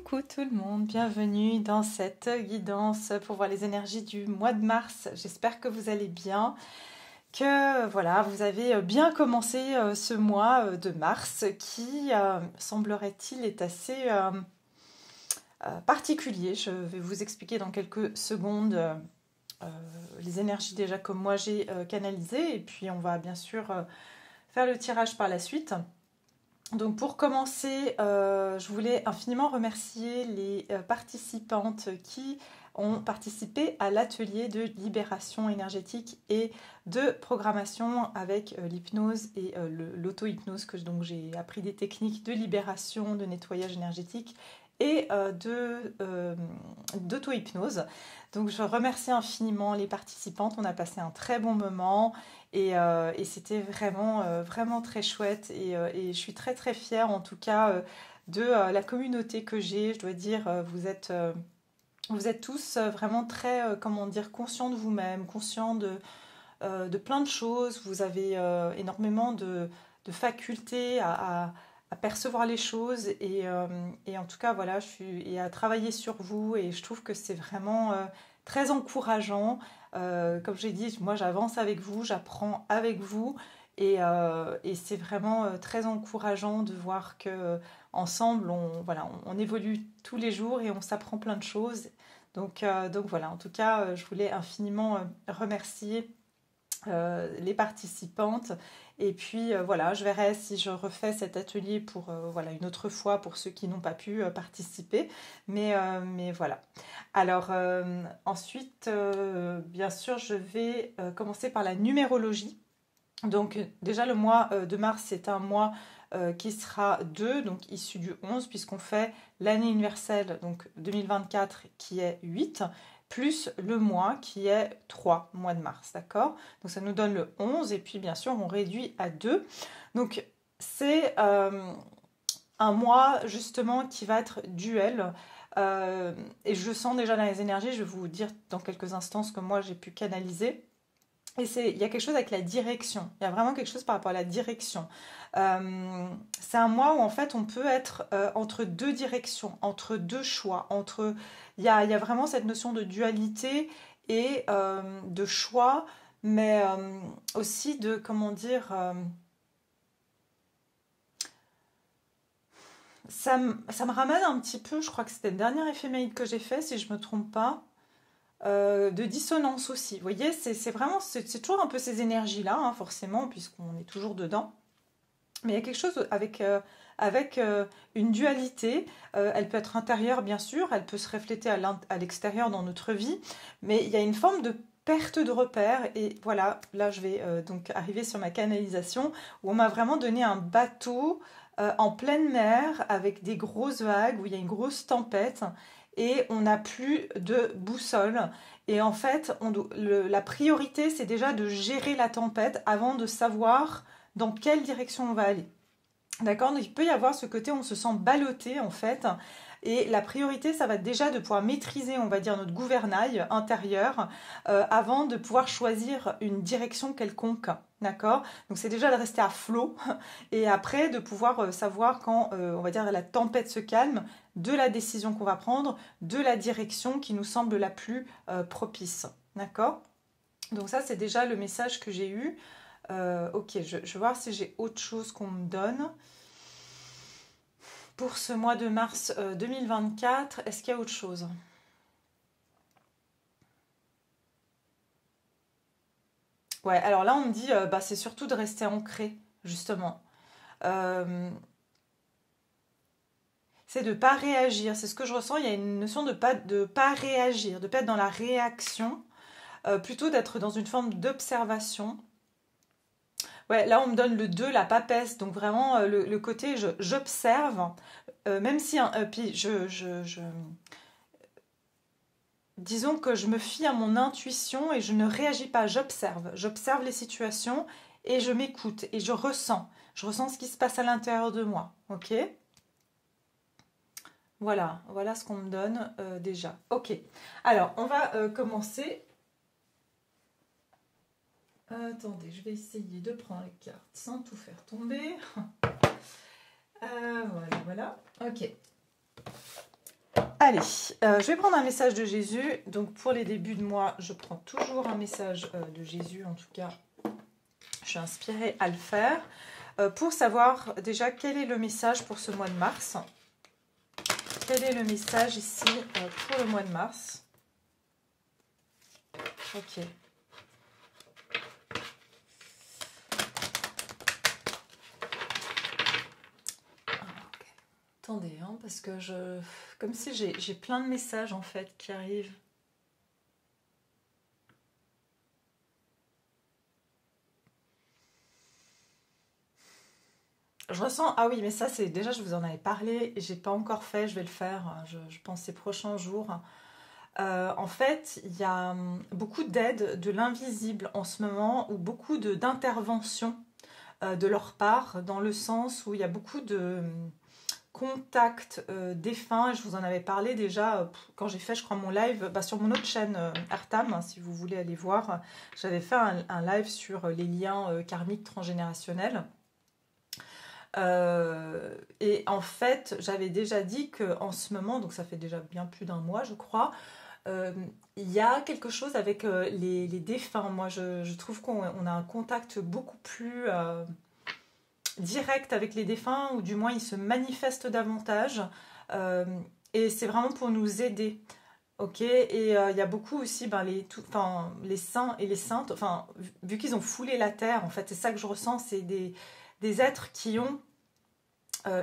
Coucou tout le monde, bienvenue dans cette guidance pour voir les énergies du mois de mars. J'espère que vous allez bien, que voilà, vous avez bien commencé ce mois de mars qui, semblerait-il, est assez particulier. Je vais vous expliquer dans quelques secondes les énergies déjà comme moi j'ai canalisées et puis on va bien sûr faire le tirage par la suite. Donc pour commencer, je voulais infiniment remercier les participantes qui ont participé à l'atelier de libération énergétique et de programmation avec l'hypnose et l'auto-hypnose, que donc j'ai appris des techniques de libération, de nettoyage énergétique et d'auto-hypnose. Donc je remercie infiniment les participantes, on a passé un très bon moment. Et c'était vraiment très chouette et je suis très très fière en tout cas de la communauté que j'ai. Je dois dire, vous êtes tous vraiment très, comment dire, conscients de vous-même, conscients de plein de choses. Vous avez énormément de facultés à percevoir les choses et en tout cas voilà, et à travailler sur vous et je trouve que c'est vraiment très encourageant. Comme j'ai dit, moi j'avance avec vous, j'apprends avec vous et c'est vraiment très encourageant de voir que ensemble on évolue tous les jours et on s'apprend plein de choses. Donc voilà, en tout cas, je voulais infiniment remercier les participantes. Et puis voilà, je verrai si je refais cet atelier pour voilà, une autre fois pour ceux qui n'ont pas pu participer. Mais voilà. Alors ensuite, bien sûr, je vais commencer par la numérologie. Donc déjà le mois de mars, c'est un mois qui sera 2, donc issu du 11, puisqu'on fait l'année universelle, donc 2024, qui est 8, plus le mois qui est 3, mois de mars, d'accord? Donc ça nous donne le 11, et puis bien sûr on réduit à 2. Donc c'est un mois justement qui va être duel. Et je sens déjà dans les énergies, je vais vous dire dans quelques instants ce que moi j'ai pu canaliser. Et il y a quelque chose avec la direction. Il y a vraiment quelque chose par rapport à la direction. C'est un mois où en fait on peut être entre deux directions, entre deux choix. Il y a vraiment cette notion de dualité et de choix, mais aussi de, comment dire, ça me ramène un petit peu, je crois que c'était le dernier éphéméride que j'ai fait, si je ne me trompe pas. De dissonance aussi. Vous voyez, c'est toujours un peu ces énergies-là, hein, forcément, puisqu'on est toujours dedans. Mais il y a quelque chose avec une dualité. Elle peut être intérieure, bien sûr, elle peut se refléter à l'extérieur dans notre vie, mais il y a une forme de perte de repère. Et voilà, là, je vais donc arriver sur ma canalisation, où on m'a vraiment donné un bateau en pleine mer, avec des grosses vagues, où il y a une grosse tempête, et on n'a plus de boussole. Et en fait, la priorité, c'est déjà de gérer la tempête avant de savoir dans quelle direction on va aller. D'accord? Donc il peut y avoir ce côté où on se sent ballotté en fait. Et la priorité, ça va être déjà de pouvoir maîtriser, on va dire, notre gouvernail intérieur avant de pouvoir choisir une direction quelconque. D'accord? Donc c'est déjà de rester à flot et après de pouvoir savoir quand, on va dire, la tempête se calme, de la décision qu'on va prendre, de la direction qui nous semble la plus propice. D'accord? Donc ça, c'est déjà le message que j'ai eu. Ok, je vais voir si j'ai autre chose qu'on me donne. Pour ce mois de mars 2024, est-ce qu'il y a autre chose? Ouais, alors là on me dit, c'est surtout de rester ancré, justement. Euh, c'est de ne pas réagir, c'est ce que je ressens, il y a une notion de pas réagir, de ne pas être dans la réaction, plutôt d'être dans une forme d'observation. Ouais, là on me donne le 2, la papesse, donc vraiment le côté j'observe, même si, puis disons que je me fie à mon intuition et je ne réagis pas, j'observe. J'observe les situations et je m'écoute et je ressens. Je ressens ce qui se passe à l'intérieur de moi. Ok? Voilà ce qu'on me donne déjà. Ok. Alors, on va commencer. Attendez, je vais essayer de prendre les cartes sans tout faire tomber. Voilà. Ok. Allez, je vais prendre un message de Jésus. Donc pour les débuts de mois, je prends toujours un message de Jésus. En tout cas, je suis inspirée à le faire. Pour savoir déjà quel est le message pour ce mois de mars. Quel est le message ici pour le mois de mars? Ok. Attendez, hein, parce que comme si j'ai plein de messages en fait qui arrivent. Je ressens, ah oui, mais ça c'est déjà, je vous en avais parlé et j'ai pas encore fait, je vais le faire, je pense ces prochains jours. En fait, il y a beaucoup d'aide de l'invisible en ce moment ou beaucoup d'interventions de leur part, dans le sens où il y a beaucoup de contact défunt. Je vous en avais parlé déjà quand j'ai fait, je crois, mon live sur mon autre chaîne Artam, hein, si vous voulez aller voir. J'avais fait un live sur les liens karmiques transgénérationnels. Et en fait, j'avais déjà dit qu'en ce moment, donc ça fait déjà bien plus d'un mois, je crois, il y a quelque chose avec les défunts. Moi, je trouve qu'on a un contact beaucoup plus direct avec les défunts, ou du moins ils se manifestent davantage. Et c'est vraiment pour nous aider. Ok, et il y a beaucoup aussi les saints et les saintes, enfin, vu qu'ils ont foulé la terre, en fait, c'est ça que je ressens, c'est des êtres qui ont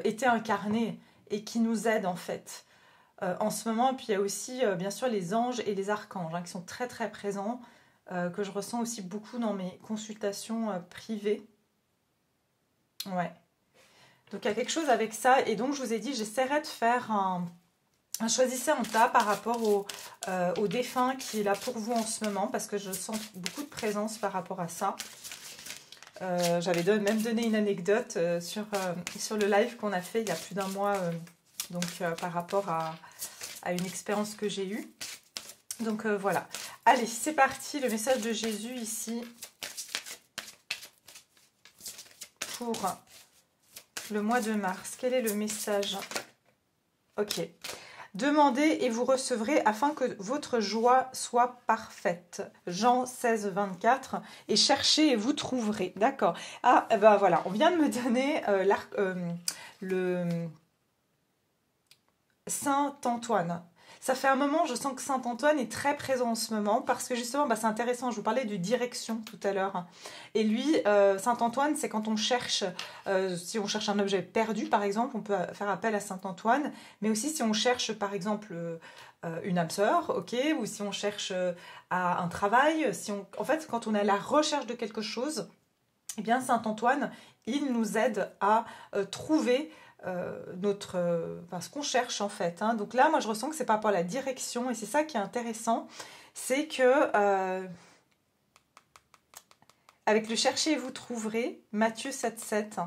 été incarnés et qui nous aident en fait en ce moment. Et puis il y a aussi bien sûr les anges et les archanges qui sont très très présents, que je ressens aussi beaucoup dans mes consultations privées. Ouais. Donc il y a quelque chose avec ça, et donc je vous ai dit, j'essaierai de faire un choisissez un tas par rapport au défunt qui est là pour vous en ce moment, parce que je sens beaucoup de présence par rapport à ça. J'avais même donné une anecdote sur le live qu'on a fait il y a plus d'un mois, par rapport à une expérience que j'ai eue. Donc voilà. Allez, c'est parti, le message de Jésus ici pour le mois de mars. Quel est le message? Ok. Demandez et vous recevrez afin que votre joie soit parfaite. Jean 16, 24. Et cherchez et vous trouverez. D'accord. Ah, ben voilà, on vient de me donner le Saint Antoine. Ça fait un moment, je sens que Saint Antoine est très présent en ce moment, parce que justement, c'est intéressant, je vous parlais de direction tout à l'heure. Et lui, Saint Antoine, c'est quand on cherche, si on cherche un objet perdu, par exemple, on peut faire appel à Saint Antoine, mais aussi si on cherche, par exemple, une âme sœur, ok, ou si on cherche à un travail, en fait, quand on est à la recherche de quelque chose, eh bien, Saint Antoine, il nous aide à trouver ce qu'on cherche en fait. Hein. Donc là, moi, je ressens que c'est par rapport à la direction, et c'est ça qui est intéressant, c'est que avec le chercher et vous trouverez, Matthieu 7, 7.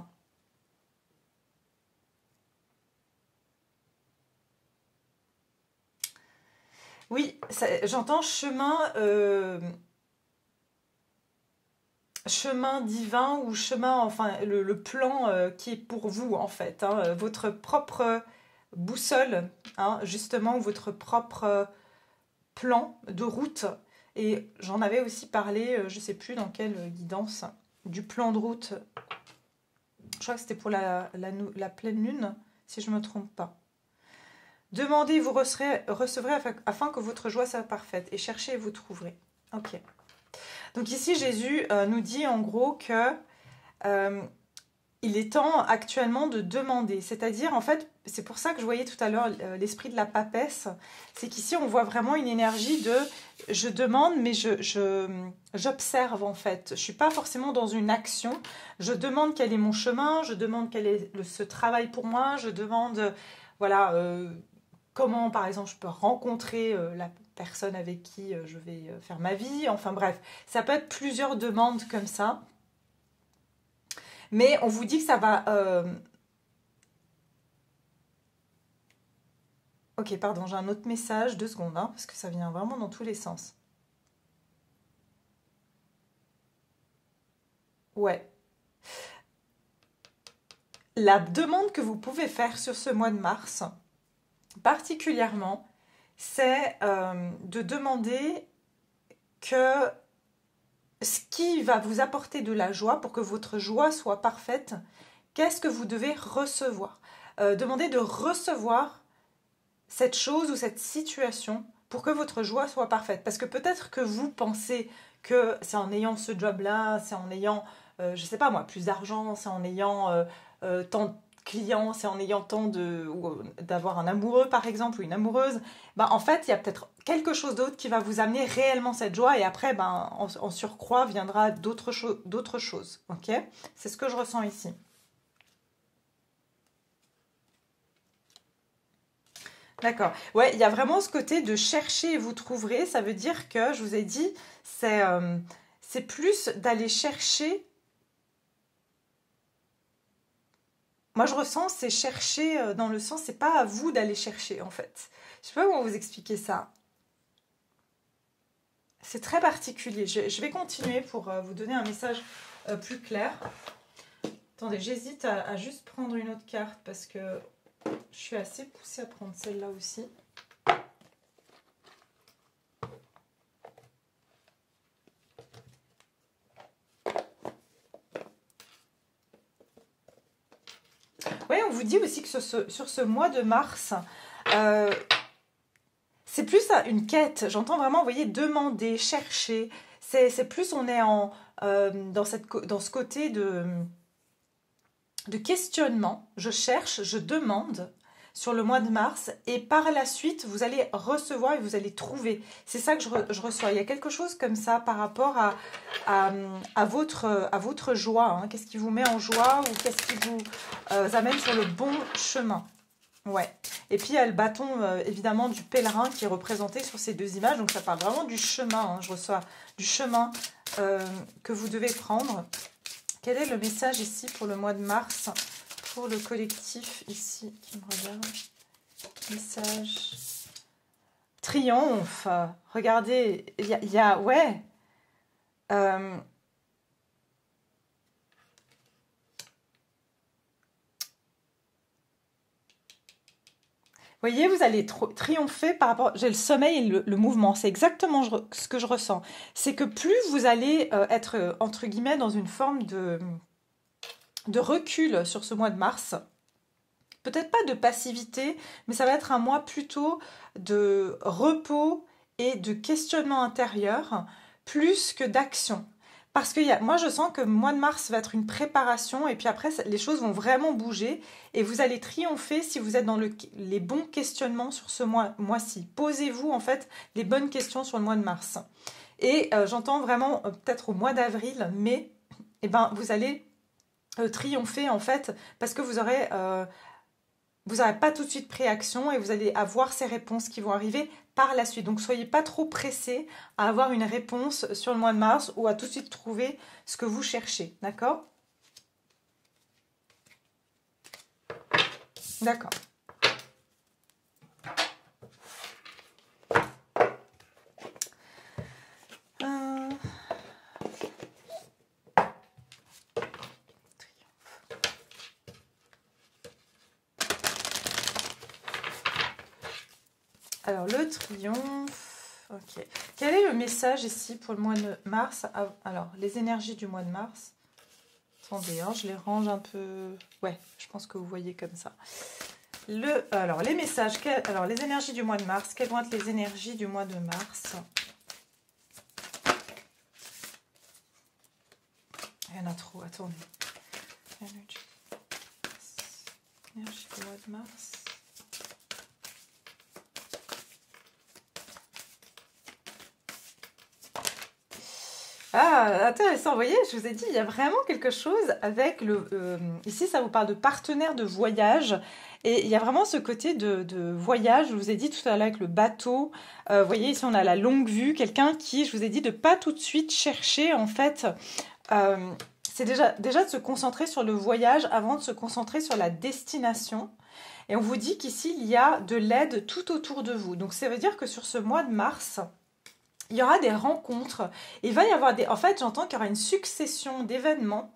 Oui, j'entends chemin divin, ou chemin, enfin le plan qui est pour vous en fait, hein, votre propre boussole, hein, justement, ou votre propre plan de route. Et j'en avais aussi parlé, je ne sais plus dans quelle guidance, du plan de route. Je crois que c'était pour la pleine lune, si je ne me trompe pas. Demandez, vous recevrez afin que votre joie soit parfaite. Et cherchez et vous trouverez. Ok. Donc ici, Jésus nous dit en gros que il est temps actuellement de demander. C'est-à-dire, en fait, c'est pour ça que je voyais tout à l'heure l'esprit de la papesse. C'est qu'ici, on voit vraiment une énergie de je demande, mais j'observe en fait. Je ne suis pas forcément dans une action. Je demande quel est mon chemin, je demande quel est ce travail pour moi, je demande, voilà, comment, par exemple, je peux rencontrer la personne avec qui je vais faire ma vie. Enfin bref, ça peut être plusieurs demandes comme ça. Mais on vous dit que ça va... Ok, pardon, j'ai un autre message, 2 secondes, hein, parce que ça vient vraiment dans tous les sens. Ouais. La demande que vous pouvez faire sur ce mois de mars, particulièrement, c'est de demander que ce qui va vous apporter de la joie pour que votre joie soit parfaite, qu'est-ce que vous devez recevoir? Demandez de recevoir cette chose ou cette situation pour que votre joie soit parfaite. Parce que peut-être que vous pensez que c'est en ayant ce job-là, c'est en ayant, je sais pas moi, plus d'argent, c'est en ayant tant de clients, c'est en ayant tant d'avoir un amoureux par exemple ou une amoureuse. Ben, en fait, il y a peut-être quelque chose d'autre qui va vous amener réellement cette joie et après, ben, en surcroît, viendra d'autres choses. Ok? C'est ce que je ressens ici. D'accord. Ouais, il y a vraiment ce côté de chercher et vous trouverez. Ça veut dire que, je vous ai dit, c'est plus d'aller chercher. Moi, je ressens, c'est chercher dans le sens, c'est pas à vous d'aller chercher, en fait. Je sais pas comment vous expliquer ça. C'est très particulier. Je vais continuer pour vous donner un message plus clair. Attendez, j'hésite à juste prendre une autre carte parce que je suis assez poussée à prendre celle-là aussi. Oui, on vous dit aussi que sur ce mois de mars, euh, c'est plus une quête. J'entends vraiment, vous voyez, demander, chercher. C'est plus, on est dans ce côté de questionnement. Je cherche, je demande sur le mois de mars et par la suite, vous allez recevoir et vous allez trouver. C'est ça que je reçois. Il y a quelque chose comme ça par rapport à votre joie. Hein. Qu'est-ce qui vous met en joie ou qu'est-ce qui vous amène sur le bon chemin. Ouais. Et puis il y a le bâton évidemment du pèlerin qui est représenté sur ces deux images. Donc ça parle vraiment du chemin. Hein. Je reçois du chemin que vous devez prendre. Quel est le message ici pour le mois de mars? Pour le collectif ici qui me regarde. Message. Triomphe. Regardez, il y a ouais. Voyez, vous allez triompher par rapport... J'ai le sommeil et le mouvement. C'est exactement ce que je ressens. C'est que plus vous allez être, entre guillemets, dans une forme de recul sur ce mois de mars, peut-être pas de passivité, mais ça va être un mois plutôt de repos et de questionnement intérieur, plus que d'action. Parce que moi, je sens que le mois de mars va être une préparation et puis après, les choses vont vraiment bouger et vous allez triompher si vous êtes dans les bons questionnements sur ce mois-ci. Posez-vous en fait les bonnes questions sur le mois de mars. Et j'entends vraiment peut-être au mois d'avril, mai, eh ben, vous allez triompher en fait parce que vous n'aurez pas tout de suite pris action et vous allez avoir ces réponses qui vont arriver par la suite. Donc, soyez pas trop pressés à avoir une réponse sur le mois de mars ou à tout de suite trouver ce que vous cherchez. D'accord? D'accord. Alors, le triomphe. Ok. Quel est le message ici pour le mois de mars? Alors, les énergies du mois de mars. Attendez, hein, je les range un peu... Ouais, je pense que vous voyez comme ça. Alors, les messages. Alors, les énergies du mois de mars. Quelles vont être les énergies du mois de mars? Il y en a trop, attendez. Énergie du mois de mars. Ah, intéressant, vous voyez, je vous ai dit, il y a vraiment quelque chose avec ici, ça vous parle de partenaire de voyage. Et il y a vraiment ce côté de voyage, je vous ai dit tout à l'heure avec le bateau. Vous voyez, ici, on a la longue vue, quelqu'un qui, je vous ai dit, de pas tout de suite chercher, en fait... c'est déjà de se concentrer sur le voyage avant de se concentrer sur la destination. Et on vous dit qu'ici, il y a de l'aide tout autour de vous. Donc, ça veut dire que sur ce mois de mars... il y aura des rencontres. Il va y avoir en fait, j'entends qu'il y aura une succession d'événements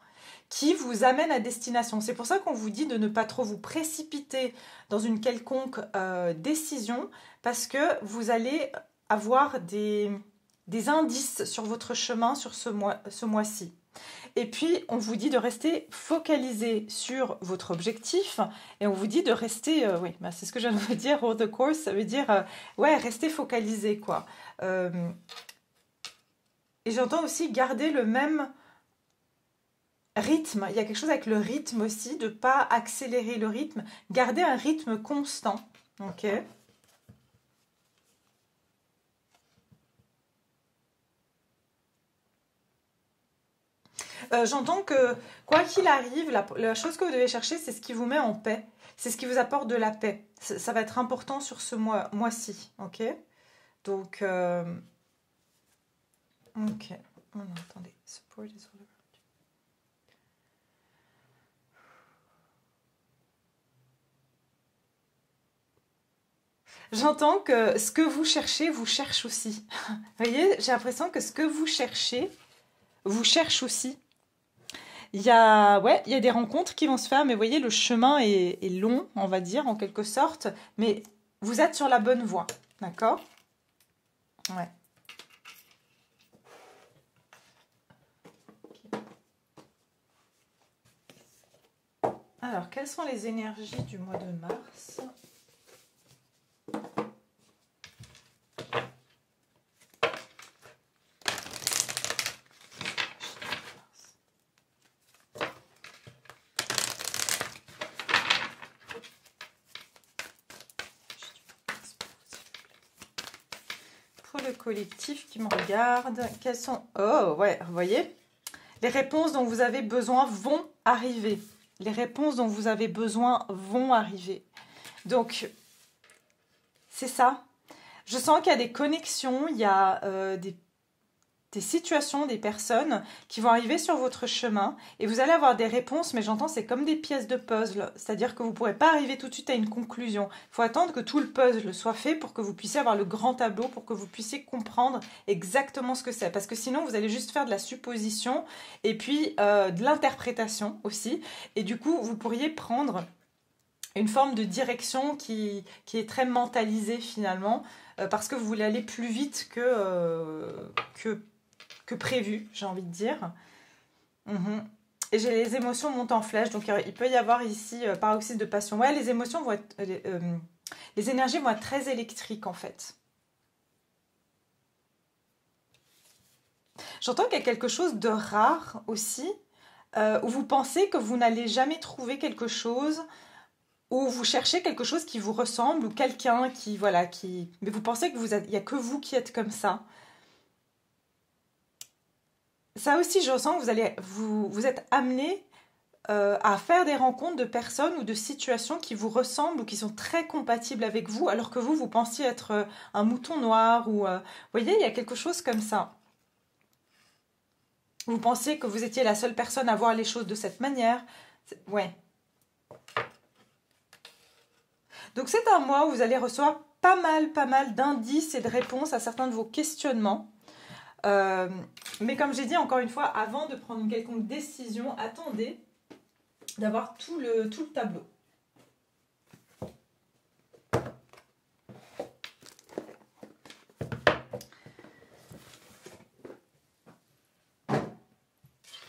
qui vous amène à destination. C'est pour ça qu'on vous dit de ne pas trop vous précipiter dans une quelconque décision, parce que vous allez avoir des indices sur votre chemin sur ce mois-ci. Et puis, on vous dit de rester focalisé sur votre objectif, et on vous dit de rester, oui, bah c'est ce que je viens de vous dire, hold the course, ça veut dire, ouais, rester focalisé, quoi. Et j'entends aussi garder le même rythme. Il y a quelque chose avec le rythme aussi, de ne pas accélérer le rythme, garder un rythme constant, ok ? J'entends que, quoi qu'il arrive, la chose que vous devez chercher, c'est ce qui vous met en paix. C'est ce qui vous apporte de la paix. Ça va être important sur ce mois-ci, ok? Donc, ok. Oh non, attendez. Support is all around. J'entends que ce que vous cherchez, vous cherche aussi. Vous voyez, j'ai l'impression que ce que vous cherchez, vous cherche aussi. Il y a des rencontres qui vont se faire, mais vous voyez, le chemin est long, on va dire, en quelque sorte. Mais vous êtes sur la bonne voie, d'accord? Ouais. Alors, quelles sont les énergies du mois de mars? Pour le collectif qui me regarde, quelles sont... Oh, ouais, vous voyez? Les réponses dont vous avez besoin vont arriver. Les réponses dont vous avez besoin vont arriver. Donc, c'est ça. Je sens qu'il y a des connexions, il y a des situations, des personnes qui vont arriver sur votre chemin et vous allez avoir des réponses, mais j'entends c'est comme des pièces de puzzle, c'est-à-dire que vous ne pourrez pas arriver tout de suite à une conclusion. Il faut attendre que tout le puzzle soit fait pour que vous puissiez avoir le grand tableau, pour que vous puissiez comprendre exactement ce que c'est. Parce que sinon, vous allez juste faire de la supposition et puis de l'interprétation aussi. Et du coup, vous pourriez prendre une forme de direction qui est très mentalisée finalement, parce que vous voulez aller plus vite que prévu, j'ai envie de dire. Et j'ai les émotions montent en flèche, donc il peut y avoir ici paroxysme de passion. Ouais, les émotions vont être... les énergies vont être très électriques en fait. J'entends qu'il y a quelque chose de rare aussi, où vous pensez que vous n'allez jamais trouver quelque chose, ou vous cherchez quelque chose qui vous ressemble, ou quelqu'un qui, voilà, qui... Mais vous pensez qu'il n'y a que vous qui êtes comme ça. Ça aussi, je ressens que vous êtes amené à faire des rencontres de personnes ou de situations qui vous ressemblent ou qui sont très compatibles avec vous, alors que vous pensiez être un mouton noir ou... vous voyez, il y a quelque chose comme ça. Vous pensiez que vous étiez la seule personne à voir les choses de cette manière. Ouais. Donc c'est un mois où vous allez recevoir pas mal d'indices et de réponses à certains de vos questionnements. Mais comme j'ai dit encore une fois, avant de prendre une quelconque décision, attendez d'avoir tout le tableau.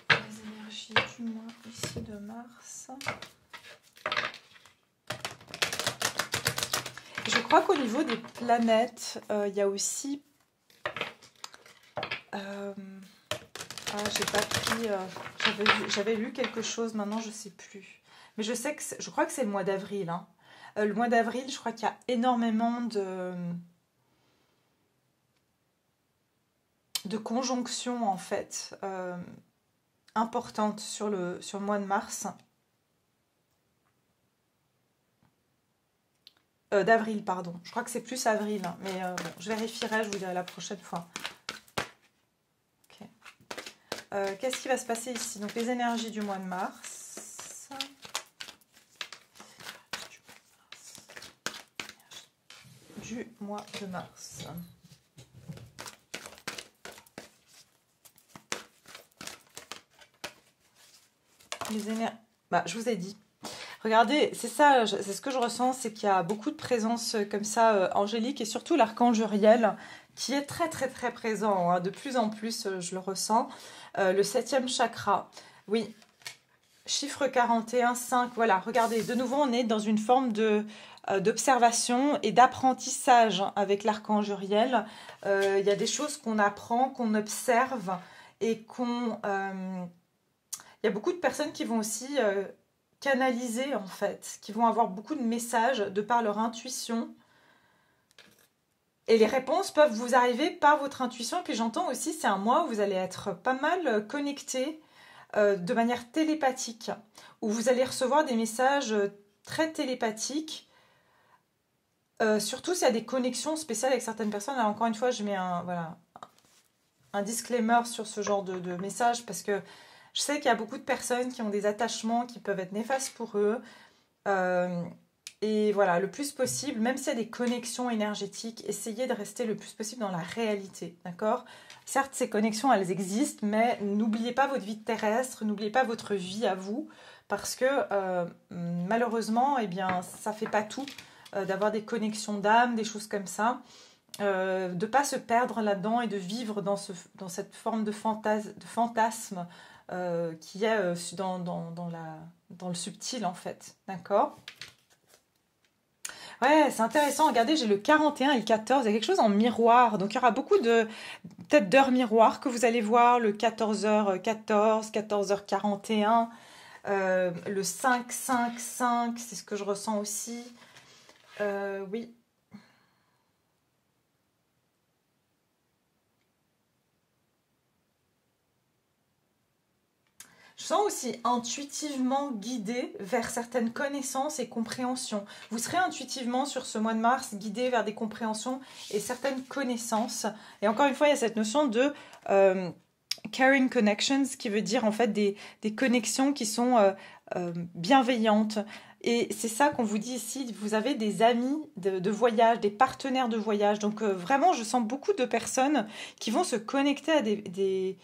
Les énergies du mois ici de mars. Je crois qu'au niveau des planètes, il y a aussi... j'ai pas pris... j'avais lu quelque chose, maintenant je sais plus. Mais je crois que c'est le mois d'avril. Hein. Le mois d'avril, je crois qu'il y a énormément de conjonctions en fait importantes sur le mois de mars. D'avril, pardon. Je crois que c'est plus avril, hein, mais bon, je vérifierai, je vous dirai la prochaine fois. Qu'est-ce qui va se passer ici? Donc les énergies du mois de mars. Du mois de mars. les énergies... Bah, je vous ai dit. Regardez, c'est ça, c'est ce que je ressens, c'est qu'il y a beaucoup de présence comme ça angélique et surtout l'archange Uriel qui est très très très présent, hein. De plus en plus, je le ressens. Le septième chakra, oui, chiffre 41, 5, voilà, regardez, de nouveau on est dans une forme d'observation et d'apprentissage avec l'archange Uriel. Il y a des choses qu'on apprend, qu'on observe et qu'on... il y a beaucoup de personnes qui vont aussi canaliser en fait, qui vont avoir beaucoup de messages de par leur intuition. Et les réponses peuvent vous arriver par votre intuition. Et puis j'entends aussi, c'est un mois où vous allez être pas mal connecté de manière télépathique, où vous allez recevoir des messages très télépathiques, surtout s'il y a des connexions spéciales avec certaines personnes. Alors, encore une fois, je mets voilà, un disclaimer sur ce genre de message parce que je sais qu'il y a beaucoup de personnes qui ont des attachements qui peuvent être néfastes pour eux. Et voilà, le plus possible, même s'il y a des connexions énergétiques, essayez de rester le plus possible dans la réalité, d'accord? Certes, ces connexions, elles existent, mais n'oubliez pas votre vie terrestre, n'oubliez pas votre vie à vous, parce que malheureusement, eh bien, ça ne fait pas tout d'avoir des connexions d'âme, des choses comme ça. De ne pas se perdre là-dedans et de vivre dans cette forme de fantasme qui est dans le subtil, en fait, d'accord? Ouais, c'est intéressant. Regardez, j'ai le 41 et le 14. Il y a quelque chose en miroir. Donc, il y aura beaucoup peut-être d'heures miroirs que vous allez voir. Le 14h14, 14h41, le 5-5-5, c'est ce que je ressens aussi. Oui. Je sens aussi intuitivement guidé vers certaines connaissances et compréhensions. Vous serez intuitivement sur ce mois de mars guidé vers des compréhensions et certaines connaissances. Et encore une fois, il y a cette notion de caring connections qui veut dire en fait des connexions qui sont bienveillantes. Et c'est ça qu'on vous dit ici, vous avez des amis de voyage, des partenaires de voyage. Donc vraiment, je sens beaucoup de personnes qui vont se connecter à des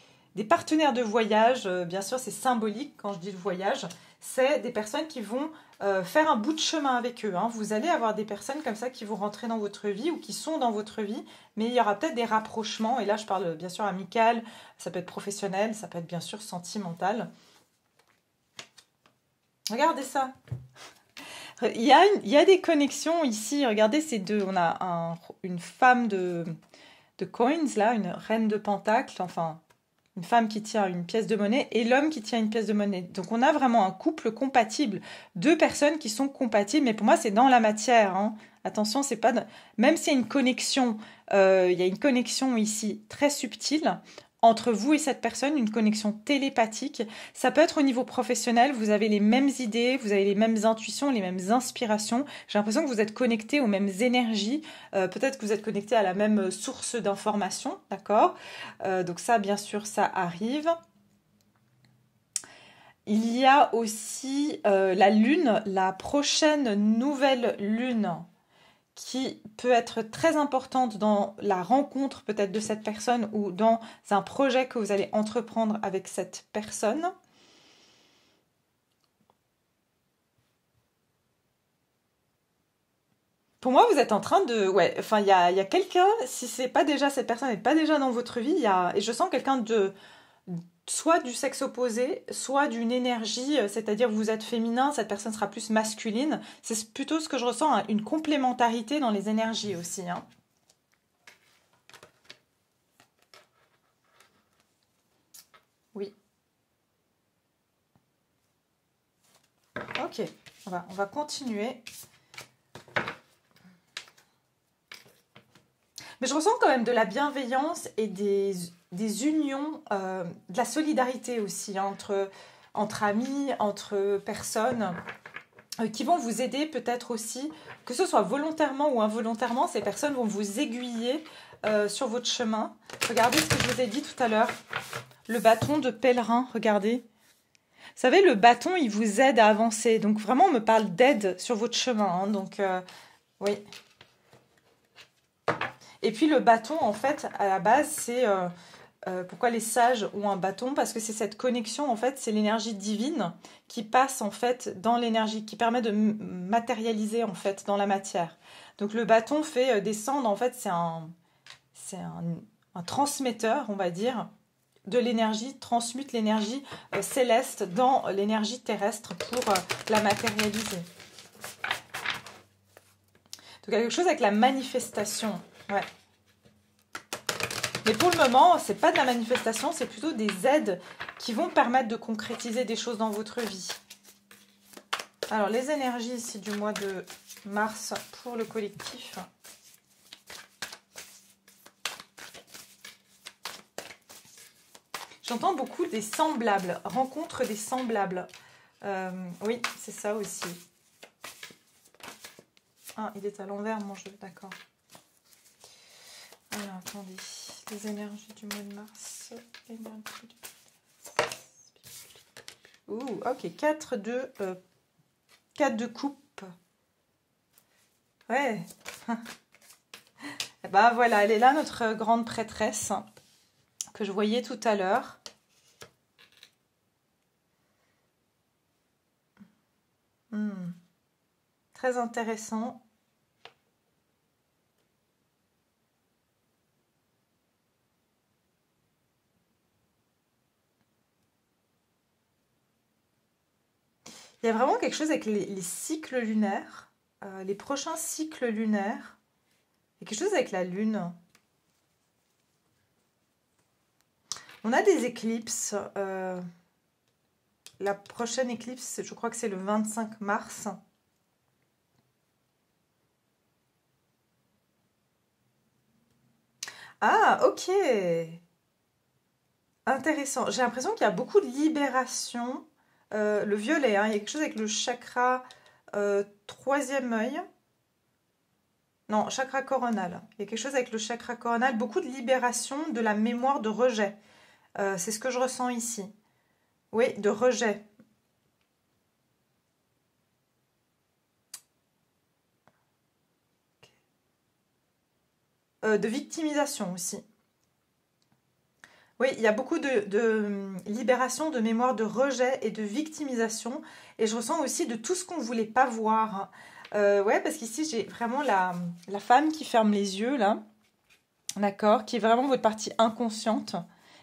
partenaires de voyage. Bien sûr, c'est symbolique quand je dis le voyage. C'est des personnes qui vont faire un bout de chemin avec eux, hein. Vous allez avoir des personnes comme ça qui vont rentrer dans votre vie ou qui sont dans votre vie, mais il y aura peut-être des rapprochements. Et là, je parle bien sûr amical, ça peut être professionnel, ça peut être bien sûr sentimental. Regardez ça. Il y a des connexions ici. Regardez ces deux. On a une femme de coins, là, une reine de pentacles, enfin... une femme qui tient une pièce de monnaie et l'homme qui tient une pièce de monnaie. Donc on a vraiment un couple compatible, deux personnes qui sont compatibles, mais pour moi c'est dans la matière, hein. Attention, c'est pas même s'il y a une connexion, il y a une connexion ici très subtile entre vous et cette personne, une connexion télépathique. Ça peut être au niveau professionnel, vous avez les mêmes idées, vous avez les mêmes intuitions, les mêmes inspirations. J'ai l'impression que vous êtes connectés aux mêmes énergies. Peut-être que vous êtes connectés à la même source d'information, d'accord? Donc ça, bien sûr, ça arrive. Il y a aussi la lune, la prochaine nouvelle lune qui peut être très importante dans la rencontre peut-être de cette personne ou dans un projet que vous allez entreprendre avec cette personne. Pour moi, vous êtes en train de... Ouais, enfin, il y a quelqu'un, si c'est pas déjà cette personne n'est pas déjà dans votre vie, et je sens quelqu'un soit du sexe opposé, soit d'une énergie, c'est-à-dire vous êtes féminin, cette personne sera plus masculine. C'est plutôt ce que je ressens, hein, une complémentarité dans les énergies aussi, hein. Oui. Ok, on va continuer. Mais je ressens quand même de la bienveillance et des unions, de la solidarité aussi, hein, entre amis, entre personnes qui vont vous aider peut-être aussi, que ce soit volontairement ou involontairement, ces personnes vont vous aiguiller sur votre chemin. Regardez ce que je vous ai dit tout à l'heure, le bâton de pèlerin, regardez. Vous savez, le bâton, il vous aide à avancer. Donc vraiment, on me parle d'aide sur votre chemin, hein, donc oui. Et puis le bâton, en fait, à la base, c'est Pourquoi les sages ont un bâton? Parce que c'est cette connexion, en fait, c'est l'énergie divine qui passe, en fait, dans l'énergie, qui permet de matérialiser, en fait, dans la matière. Donc le bâton fait descendre, en fait, c'est un transmetteur, on va dire, de l'énergie, transmute l'énergie céleste dans l'énergie terrestre pour la matérialiser. Donc il y a quelque chose avec la manifestation. Ouais. Mais pour le moment, c'est pas de la manifestation, c'est plutôt des aides qui vont permettre de concrétiser des choses dans votre vie. Alors les énergies ici du mois de mars pour le collectif. J'entends beaucoup des semblables, rencontre des semblables. Oui, c'est ça aussi. Ah, il est à l'envers mon jeu, d'accord. Alors, attendez. Les énergies du mois de mars. Ouh, ok. 4 de coupe. Ouais. Et ben voilà, elle est là, notre grande prêtresse que je voyais tout à l'heure. Très intéressant. Il y a vraiment quelque chose avec les cycles lunaires, les prochains cycles lunaires. Il y a quelque chose avec la lune. On a des éclipses. La prochaine éclipse, je crois que c'est le 25 mars. Ah, ok. Intéressant. J'ai l'impression qu'il y a beaucoup de libération. Le violet, hein, il y a quelque chose avec le chakra troisième œil. Non, chakra coronal. Il y a quelque chose avec le chakra coronal. Beaucoup de libération de la mémoire de rejet. C'est ce que je ressens ici. Oui, de rejet. De victimisation aussi. Oui, il y a beaucoup de libération de mémoire de rejet et de victimisation. Et je ressens aussi de tout ce qu'on ne voulait pas voir. Ouais, parce qu'ici, j'ai vraiment la femme qui ferme les yeux, là. D'accord? Qui est vraiment votre partie inconsciente.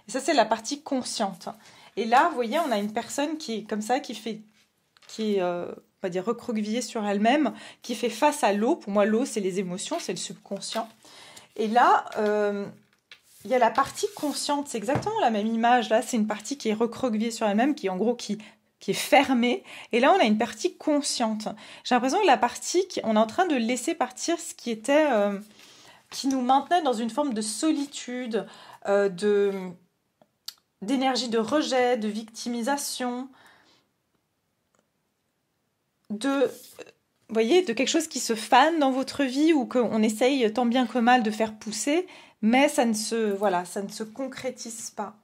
Et ça, c'est la partie consciente. Et là, vous voyez, on a une personne qui est comme ça, qui est, on va dire, recroquevillée sur elle-même, qui fait face à l'eau. Pour moi, l'eau, c'est les émotions, c'est le subconscient. Et là, il y a la partie consciente. C'est exactement la même image. Là, c'est une partie qui est recroquevillée sur elle-même, qui, en gros, qui est fermée. Et là, on a une partie consciente. J'ai l'impression que la partie, on est en train de laisser partir ce qui était... qui nous maintenait dans une forme de solitude, d'énergie de rejet, de victimisation, vous voyez, de quelque chose qui se fane dans votre vie ou qu'on essaye tant bien que mal de faire pousser, mais ça ne se concrétise pas.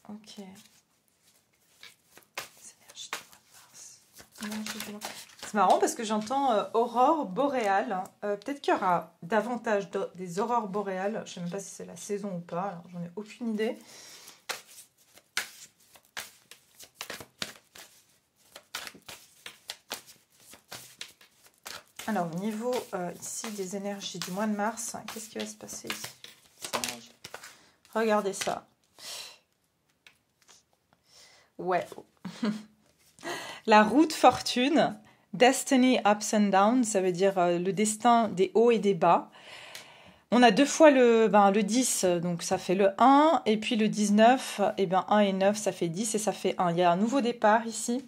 Ok. C'est marrant parce que j'entends aurore boréale. Peut-être qu'il y aura davantage des aurores boréales. Je ne sais même pas si c'est la saison ou pas. J'en ai aucune idée. Alors, au niveau ici des énergies du mois de mars, qu'est-ce qui va se passer ici? Regardez ça. Ouais. La roue de fortune, Destiny Ups and Downs, ça veut dire le destin des hauts et des bas. On a deux fois le 10, donc ça fait le 1, et puis le 19, et bien 1 et 9, ça fait 10 et ça fait 1. Il y a un nouveau départ ici.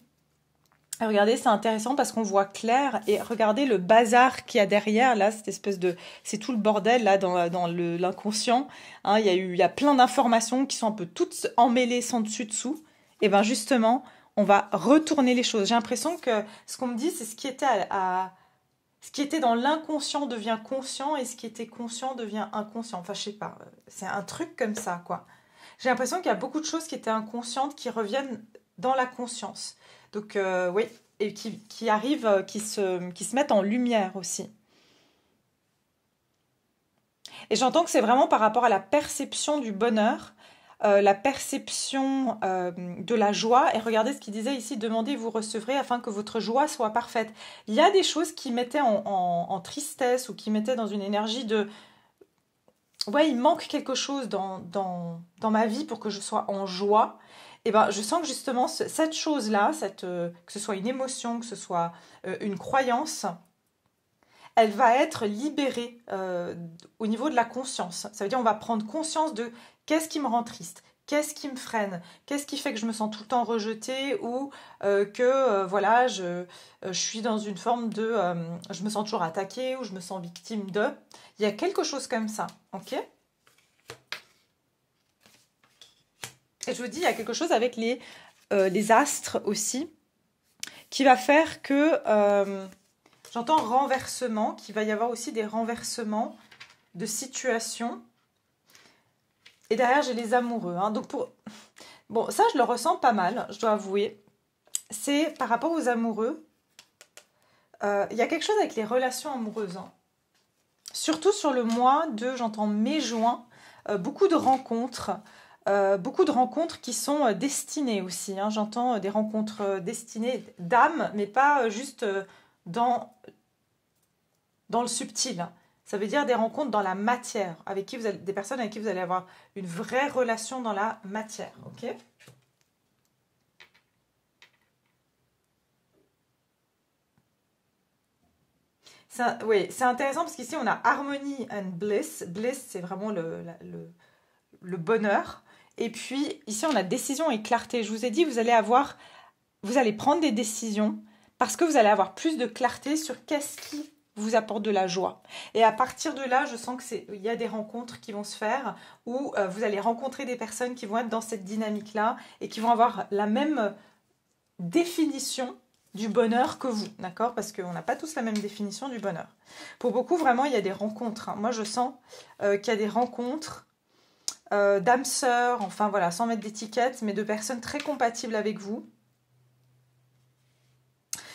Et regardez, c'est intéressant parce qu'on voit clair, et regardez le bazar qu'il y a derrière, là, cette espèce de... C'est tout le bordel, là, dans l'inconscient. Hein, il y a plein d'informations qui sont un peu toutes emmêlées sans dessus-dessous. Et bien justement, on va retourner les choses. J'ai l'impression que ce qu'on me dit, c'est ce qui était ce qui était dans l'inconscient devient conscient et ce qui était conscient devient inconscient. Enfin, je sais pas, c'est un truc comme ça, quoi. J'ai l'impression qu'il y a beaucoup de choses qui étaient inconscientes qui reviennent dans la conscience. Donc, oui, et qui arrivent, qui se mettent en lumière aussi. Et j'entends que c'est vraiment par rapport à la perception du bonheur, la perception de la joie. Et regardez ce qu'il disait ici, demandez, vous recevrez afin que votre joie soit parfaite. Il y a des choses qui mettaient en tristesse ou qui mettaient dans une énergie de... Ouais, il manque quelque chose dans ma vie pour que je sois en joie. Et ben, je sens que justement, cette chose-là, que ce soit une émotion, que ce soit une croyance, elle va être libérée au niveau de la conscience. Ça veut dire on va prendre conscience de qu'est-ce qui me rend triste, qu'est-ce qui me freine, qu'est-ce qui fait que je me sens tout le temps rejetée ou voilà, je suis dans une forme de... je me sens toujours attaquée ou je me sens victime de... Il y a quelque chose comme ça, ok? Et je vous dis, il y a quelque chose avec les astres aussi qui va faire que... j'entends renversement, qu'il va y avoir aussi des renversements de situations. Et derrière, j'ai les amoureux. Hein. Donc bon, ça, je le ressens pas mal, je dois avouer. C'est par rapport aux amoureux. Il y a quelque chose avec les relations amoureuses. Hein. Surtout sur le mois de, j'entends mai-juin, beaucoup de rencontres. Beaucoup de rencontres qui sont destinées aussi. Hein. J'entends des rencontres destinées d'âme, mais pas juste dans le subtil. Ça veut dire des rencontres dans la matière, avec qui des personnes avec qui vous allez avoir une vraie relation dans la matière. Ok ? Oui, c'est intéressant parce qu'ici on a harmony and bliss. Bliss, c'est vraiment le bonheur. Et puis ici on a décision et clarté. Je vous ai dit, vous allez prendre des décisions parce que vous allez avoir plus de clarté sur qu'est-ce qui vous apporte de la joie. Et à partir de là, je sens qu'il y a des rencontres qui vont se faire où vous allez rencontrer des personnes qui vont être dans cette dynamique-là et qui vont avoir la même définition du bonheur que vous, d'accord? Parce qu'on n'a pas tous la même définition du bonheur. Pour beaucoup, vraiment, il y a des rencontres. Hein. Moi, je sens qu'il y a des rencontres d'âmes sœurs, enfin voilà, sans mettre d'étiquette, mais de personnes très compatibles avec vous.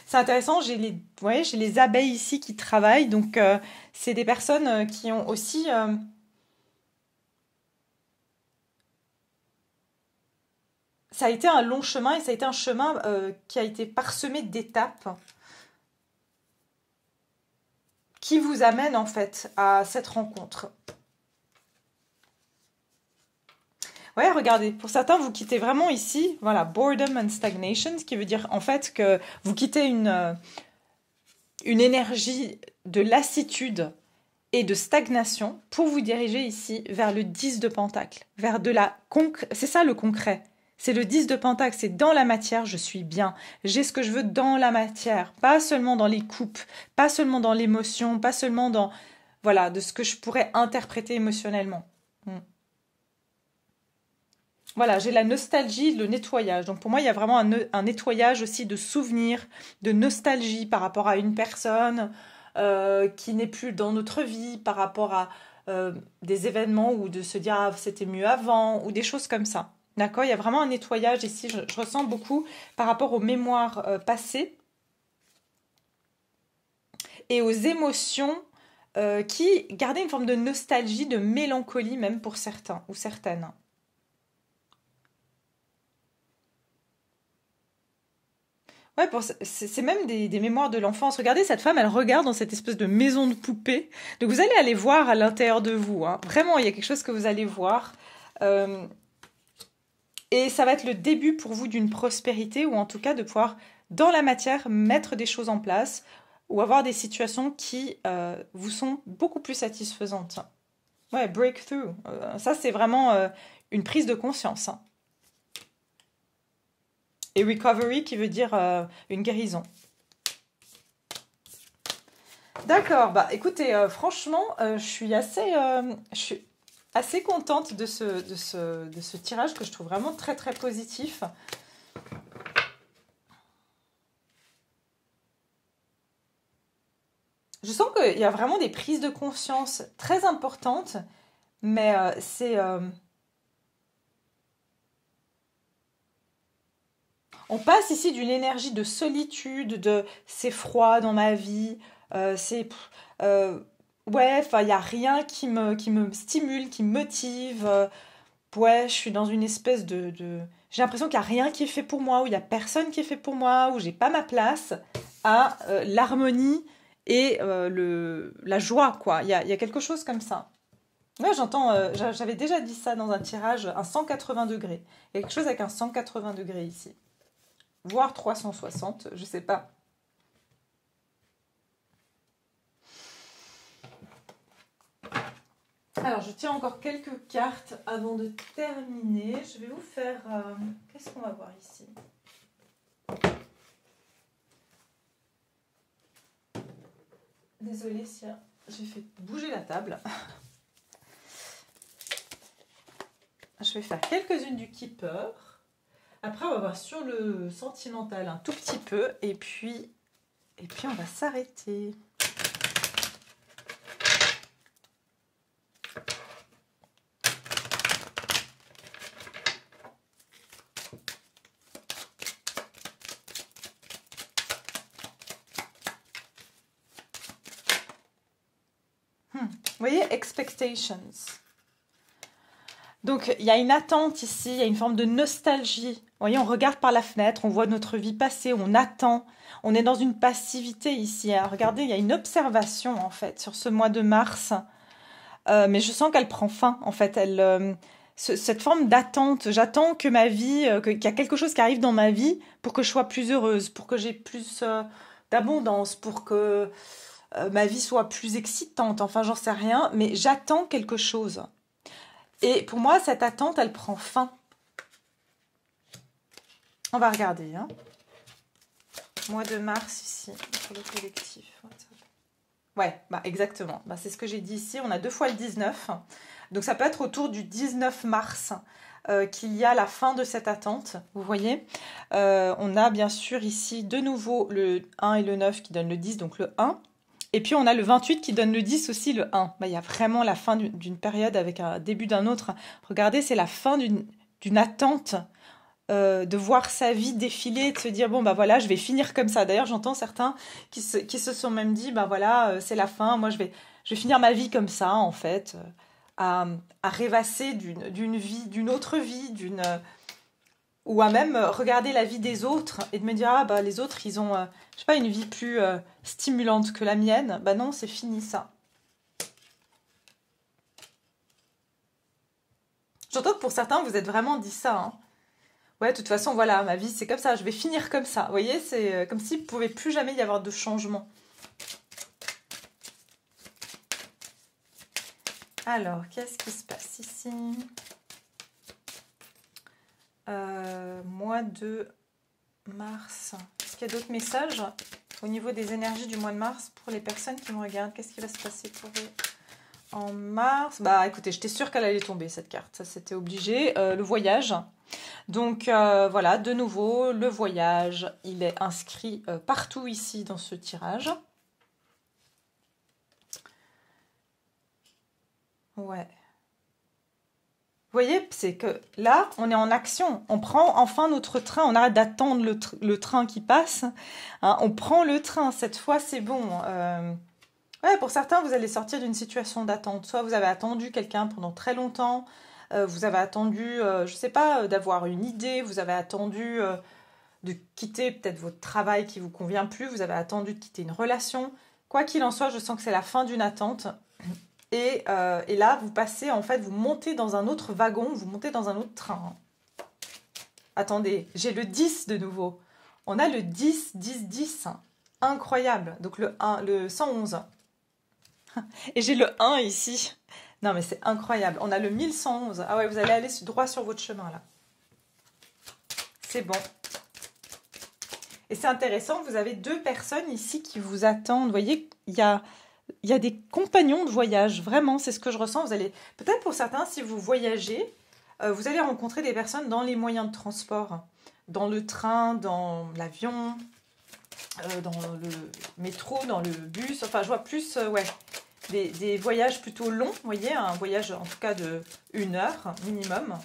C'est intéressant, vous voyez, j'ai les abeilles ici qui travaillent, donc c'est des personnes qui ont aussi... ça a été un long chemin et ça a été un chemin qui a été parsemé d'étapes qui vous amènent en fait à cette rencontre. Ouais, regardez, pour certains, vous quittez vraiment ici, voilà, boredom and stagnation, ce qui veut dire en fait que vous quittez une énergie de lassitude et de stagnation pour vous diriger ici vers le 10 de Pentacle, vers c'est ça le concret. C'est le 10 de Pentacle, c'est dans la matière, je suis bien. J'ai ce que je veux dans la matière, pas seulement dans les coupes, pas seulement dans l'émotion, pas seulement dans, voilà, de ce que je pourrais interpréter émotionnellement. Voilà, j'ai la nostalgie, le nettoyage. Donc pour moi, il y a vraiment un nettoyage aussi de souvenirs, de nostalgie par rapport à une personne qui n'est plus dans notre vie, par rapport à des événements ou de se dire ah, c'était mieux avant ou des choses comme ça. D'accord? Il y a vraiment un nettoyage ici. Je ressens beaucoup par rapport aux mémoires passées et aux émotions qui gardaient une forme de nostalgie, de mélancolie même pour certains ou certaines. Ouais, c'est même des mémoires de l'enfance. Regardez, cette femme, elle regarde dans cette espèce de maison de poupée. Donc vous allez aller voir à l'intérieur de vous. Hein. Vraiment, il y a quelque chose que vous allez voir. Et ça va être le début pour vous d'une prospérité ou en tout cas de pouvoir, dans la matière, mettre des choses en place ou avoir des situations qui vous sont beaucoup plus satisfaisantes. Ouais, breakthrough. Ça, c'est vraiment une prise de conscience. Hein. Et recovery qui veut dire une guérison. D'accord, bah écoutez, franchement, je suis assez contente de ce tirage que je trouve vraiment très très positif. Je sens qu'il y a vraiment des prises de conscience très importantes, mais on passe ici d'une énergie de solitude, de c'est froid dans ma vie, c'est Ouais, enfin, il n'y a rien qui me stimule, qui me motive. Ouais, je suis dans une espèce J'ai l'impression qu'il n'y a rien qui est fait pour moi, où il n'y a personne qui est fait pour moi, où j'ai pas ma place à l'harmonie et la joie, quoi. Il y a quelque chose comme ça. Ouais, j'entends, j'avais déjà dit ça dans un tirage, un 180 degrés. Il y a quelque chose avec un 180 degrés ici. Voire 360, je sais pas. Alors, je tiens encore quelques cartes avant de terminer. Je vais vous faire... qu'est-ce qu'on va voir ici? Désolée si j'ai fait bouger la table. Je vais faire quelques-unes du Keeper. Après, on va voir sur le sentimental un tout petit peu. Et puis on va s'arrêter. Vous voyez, expectations. Donc, il y a une attente ici, il y a une forme de nostalgie. Vous voyez, on regarde par la fenêtre, on voit notre vie passer, on attend. On est dans une passivité ici. Regardez, il y a une observation, en fait, sur ce mois de mars. Mais je sens qu'elle prend fin, en fait. Cette forme d'attente. J'attends que ma vie, qu'il y a quelque chose qui arrive dans ma vie pour que je sois plus heureuse, pour que j'ai plus d'abondance, pour que ma vie soit plus excitante. Enfin, j'en sais rien, mais j'attends quelque chose. Et pour moi, cette attente, elle prend fin. On va regarder. Hein. Mois de mars ici, pour le collectif. Ouais, bah exactement. Bah, c'est ce que j'ai dit ici. On a 2 fois le 19. Donc ça peut être autour du 19 mars qu'il y a la fin de cette attente. Vous voyez, on a bien sûr ici de nouveau le 1 et le 9 qui donnent le 10, donc le 1. Et puis on a le 28 qui donne le 10 aussi, le 1. Bah, il y a vraiment la fin d'une période avec un début d'un autre. Regardez, c'est la fin d'une attente, de voir sa vie défiler, de se dire, bon, bah voilà, je vais finir comme ça. D'ailleurs, j'entends certains qui se sont même dit, bah voilà, c'est la fin, moi je vais finir ma vie comme ça, en fait, à rêvasser d'une autre vie, ou à même regarder la vie des autres et de me dire, ah bah les autres, ils ont, je sais pas, une vie plus stimulante que la mienne. Bah non, c'est fini ça. J'entends que pour certains, vous êtes vraiment dit ça. Hein. Ouais, de toute façon, voilà, ma vie, c'est comme ça, je vais finir comme ça. Vous voyez, c'est comme s'il ne pouvait plus jamais y avoir de changement. Alors, qu'est-ce qui se passe ici? Mois de mars. Est-ce qu'il y a d'autres messages au niveau des énergies du mois de mars pour les personnes qui me regardent? Qu'est-ce qui va se passer pour eux en mars? Bah écoutez, j'étais sûre qu'elle allait tomber cette carte, ça c'était obligé. Le voyage. Donc voilà, de nouveau, le voyage, il est inscrit partout ici dans ce tirage. Ouais. Vous voyez, c'est que là, on est en action. On prend enfin notre train. On arrête d'attendre le train qui passe. Hein, on prend le train. Cette fois, c'est bon. Ouais, pour certains, vous allez sortir d'une situation d'attente. Soit vous avez attendu quelqu'un pendant très longtemps. Vous avez attendu, je sais pas, d'avoir une idée. Vous avez attendu de quitter peut-être votre travail qui vous convient plus. Vous avez attendu de quitter une relation. Quoi qu'il en soit, je sens que c'est la fin d'une attente. Et là, vous passez, en fait, vous montez dans un autre wagon, vous montez dans un autre train. Attendez, j'ai le 10 de nouveau. On a le 10, 10, 10. Incroyable. Donc le 111. Et j'ai le 1 ici. Non, mais c'est incroyable. On a le 1111. Ah ouais, vous allez aller droit sur votre chemin, là. C'est bon. Et c'est intéressant, vous avez 2 personnes ici qui vous attendent. Vous voyez, il y a des compagnons de voyage, vraiment, c'est ce que je ressens. Vous allez, peut-être pour certains, si vous voyagez, vous allez rencontrer des personnes dans les moyens de transport, dans le train, dans l'avion, dans le métro, dans le bus. Enfin, je vois plus, ouais, des voyages plutôt longs, vous voyez, un voyage en tout cas de 1 heure minimum.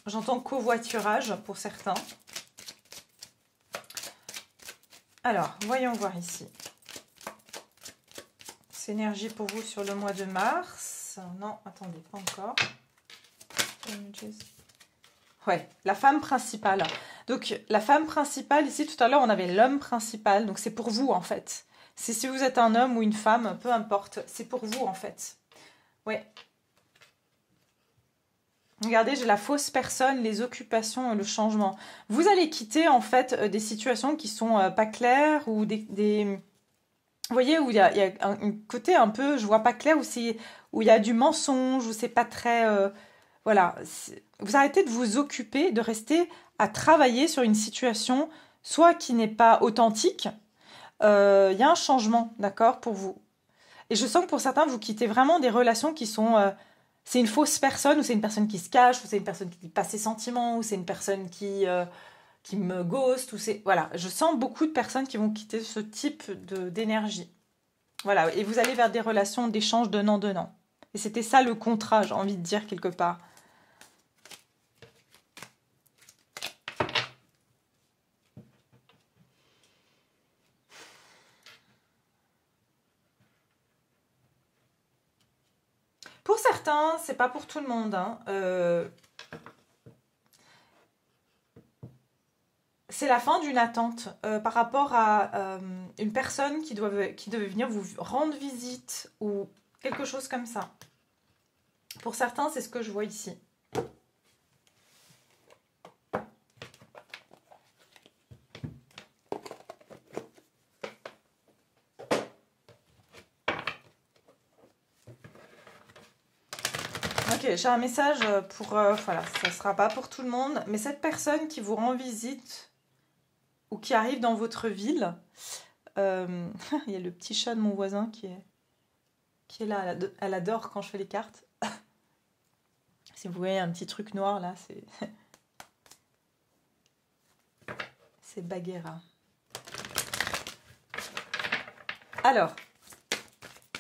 J'entends covoiturage pour certains. Alors, voyons voir ici. énergie pour vous sur le mois de mars. Non, attendez, pas encore. Ouais, la femme principale. Donc, la femme principale, ici, tout à l'heure, on avait l'homme principal. Donc, c'est pour vous, en fait. C'est si vous êtes un homme ou une femme, peu importe. C'est pour vous, en fait. Ouais. Regardez, j'ai la fausse personne, les occupations, le changement. Vous allez quitter, en fait, des situations qui sont pas claires ou vous voyez, où il y a un côté un peu, je vois pas clair, où il y a du mensonge, où c'est pas très... voilà. Vous arrêtez de vous occuper, de rester à travailler sur une situation, soit qui n'est pas authentique. Il y a un changement, d'accord, pour vous. Et je sens que pour certains, vous quittez vraiment des relations qui sont... c'est une fausse personne, ou c'est une personne qui se cache, ou c'est une personne qui dit pas ses sentiments, ou c'est une personne qui me ghost, ou c'est... Voilà, je sens beaucoup de personnes qui vont quitter ce type d'énergie. Voilà, et vous allez vers des relations d'échange donnant-donnant. Et c'était ça le contrat, j'ai envie de dire quelque part. Pour certains, c'est pas pour tout le monde, hein. C'est la fin d'une attente par rapport à une personne qui devait venir vous rendre visite ou quelque chose comme ça. Pour certains, c'est ce que je vois ici. Ok, j'ai un message pour... voilà, ça ne sera pas pour tout le monde, mais cette personne qui vous rend visite ou qui arrive dans votre ville, il y a le petit chat de mon voisin qui est là, elle adore quand je fais les cartes. Si vous voyez un petit truc noir là, c'est Bagheera. Alors,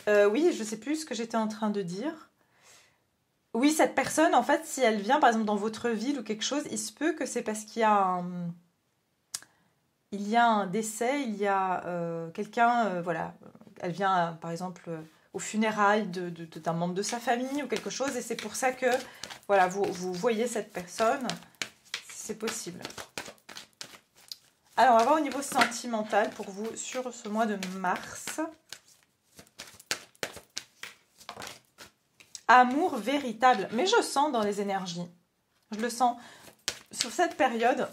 oui, je ne sais plus ce que j'étais en train de dire. Oui, cette personne, en fait, si elle vient par exemple dans votre ville ou quelque chose, il se peut que c'est parce qu'il y a un décès, il y a quelqu'un, voilà, elle vient par exemple aux funérailles d'un membre de sa famille ou quelque chose, et c'est pour ça que, voilà, vous voyez cette personne, c'est possible. Alors, on va voir au niveau sentimental pour vous sur ce mois de mars. Amour véritable, mais je sens dans les énergies, je le sens sur cette période.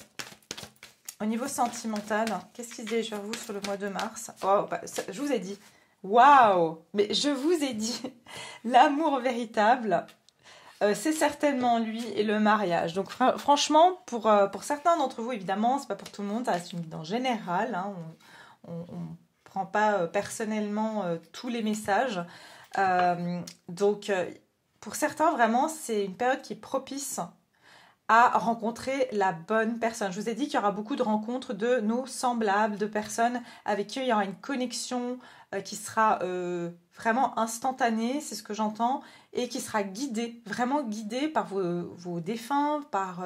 Au niveau sentimental, qu'est-ce qui se dirige vers vous sur le mois de mars? Oh, bah, je vous ai dit, waouh! Mais je vous ai dit, l'amour véritable, c'est certainement lui et le mariage. Donc franchement, pour certains d'entre vous, évidemment, c'est pas pour tout le monde, ça reste une guidance générale. Hein, on ne prend pas personnellement tous les messages. Donc, pour certains, vraiment, c'est une période qui est propice à rencontrer la bonne personne. Je vous ai dit qu'il y aura beaucoup de rencontres de nos semblables, de personnes avec qui il y aura une connexion qui sera vraiment instantanée, c'est ce que j'entends, et qui sera guidée, vraiment guidée par vos défunts, par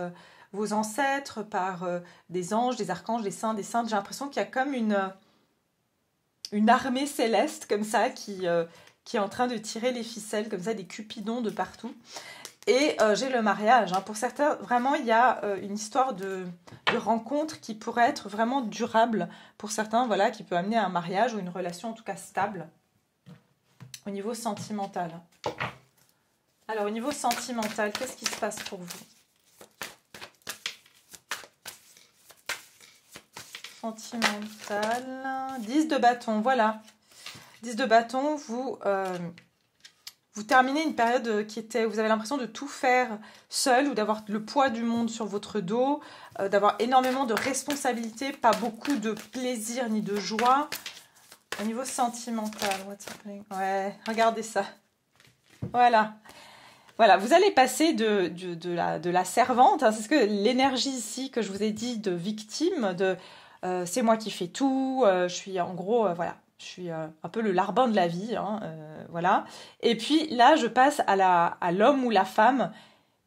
vos ancêtres, par des anges, des archanges, des saints, des saintes. J'ai l'impression qu'il y a comme une armée céleste comme ça qui est en train de tirer les ficelles, comme ça, des cupidons de partout. Et j'ai le mariage. Hein. Pour certains, vraiment, il y a une histoire de rencontre qui pourrait être vraiment durable. Pour certains, voilà, qui peut amener à un mariage ou une relation en tout cas stable au niveau sentimental. Alors, au niveau sentimental, qu'est-ce qui se passe pour vous? Sentimental, 10 de bâton, voilà. 10 de bâton, vous terminez une période vous avez l'impression de tout faire seul ou d'avoir le poids du monde sur votre dos, d'avoir énormément de responsabilités, pas beaucoup de plaisir ni de joie. Au niveau sentimental, what's happening? Ouais, regardez ça. Voilà. Voilà, vous allez passer de la servante, hein, c'est ce que l'énergie ici que je vous ai dit de victime, c'est moi qui fais tout, je suis en gros, voilà. Je suis un peu le larbin de la vie, hein, voilà. Et puis là, je passe à l'homme ou la femme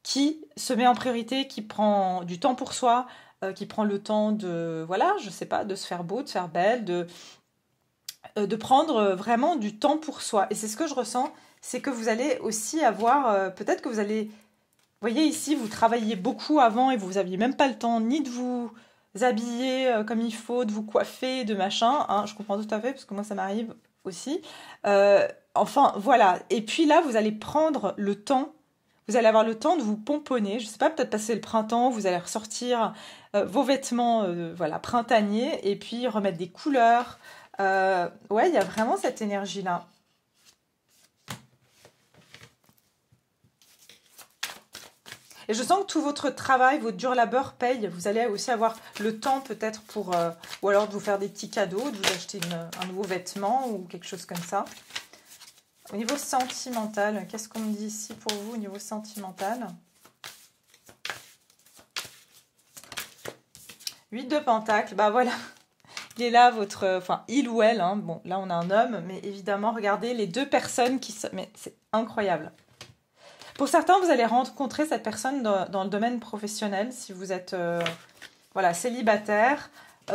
qui se met en priorité, qui prend du temps pour soi, qui prend le temps de, voilà, je sais pas, de se faire beau, de se faire belle, de prendre vraiment du temps pour soi. Et c'est ce que je ressens, c'est que vous allez aussi avoir, peut-être que vous allez, vous voyez ici, vous travailliez beaucoup avant et vous n'aviez même pas le temps ni de vous habiller comme il faut, de vous coiffer, de machin. Hein, je comprends tout à fait, parce que moi ça m'arrive aussi. Enfin, voilà. Et puis là, vous allez prendre le temps. Vous allez avoir le temps de vous pomponner. Je sais pas, peut-être passer le printemps, vous allez ressortir vos vêtements voilà, printaniers et puis remettre des couleurs. Ouais, il y a vraiment cette énergie-là. Et je sens que tout votre travail, votre dur labeur paye. Vous allez aussi avoir le temps peut-être pour... ou alors de vous faire des petits cadeaux, de vous acheter un nouveau vêtement ou quelque chose comme ça. Au niveau sentimental, qu'est-ce qu'on me dit ici pour vous au niveau sentimental? 8 de Pentacle, bah voilà. Il est là, votre... Enfin, il ou elle. Hein. Bon, là, on a un homme, mais évidemment, regardez les deux personnes qui... Mais c'est incroyable. Pour certains, vous allez rencontrer cette personne dans le domaine professionnel, si vous êtes voilà, célibataire,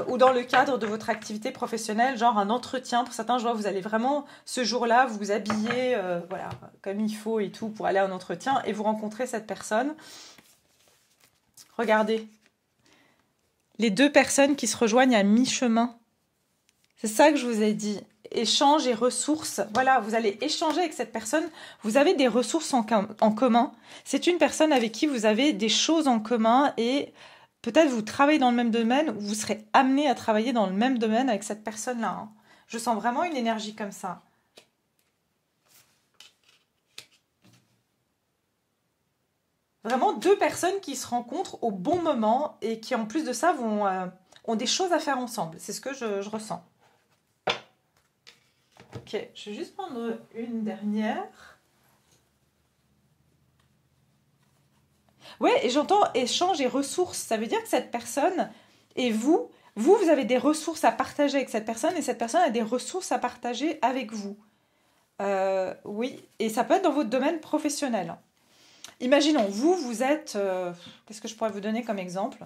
ou dans le cadre de votre activité professionnelle, genre un entretien. Pour certains, je vois, vous allez vraiment, ce jour-là, vous habiller voilà, comme il faut et tout pour aller à un entretien, et vous rencontrez cette personne. Regardez. Les deux personnes qui se rejoignent à mi-chemin. C'est ça que je vous ai dit. Échange et ressources. Voilà, vous allez échanger avec cette personne. Vous avez des ressources en commun. C'est une personne avec qui vous avez des choses en commun et peut-être vous travaillez dans le même domaine ou vous serez amené à travailler dans le même domaine avec cette personne-là. Hein. Je sens vraiment une énergie comme ça. Vraiment deux personnes qui se rencontrent au bon moment et qui en plus de ça ont des choses à faire ensemble. C'est ce que je ressens. Ok, je vais juste prendre une dernière. Ouais, et j'entends échange et ressources. Ça veut dire que cette personne et vous avez des ressources à partager avec cette personne et cette personne a des ressources à partager avec vous. Oui, et ça peut être dans votre domaine professionnel. Imaginons, vous êtes... qu'est-ce que je pourrais vous donner comme exemple?